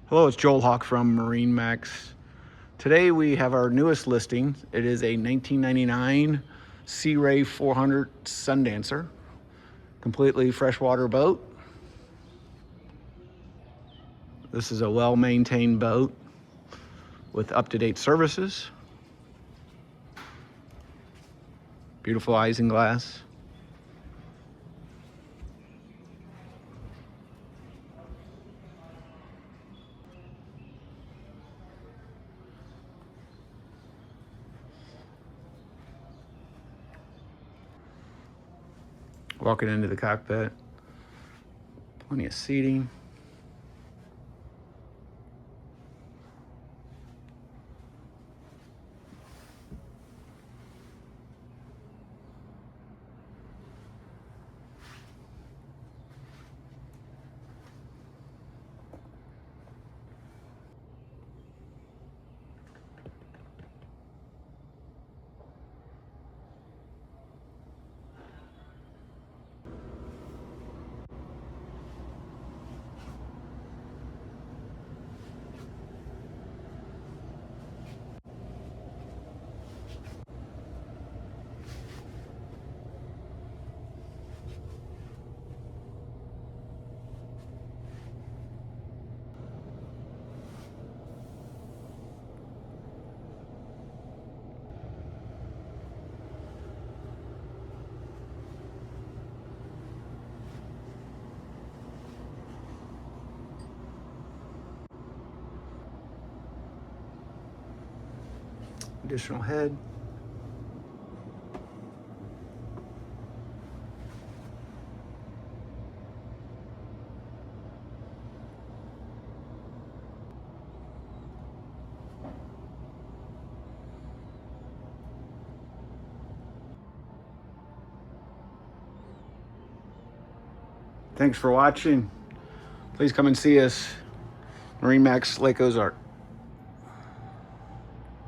Hello, it's Joel Hawk from MarineMax. Today we have our newest listing. It is a 1999 Sea Ray 400 Sundancer, completely freshwater boat. This is a well-maintained boat with up-to-date services. Beautiful isinglass. Walking into the cockpit, plenty of seating. Additional head. Thanks for watching. Please come and see us. MarineMax, Lake Ozark.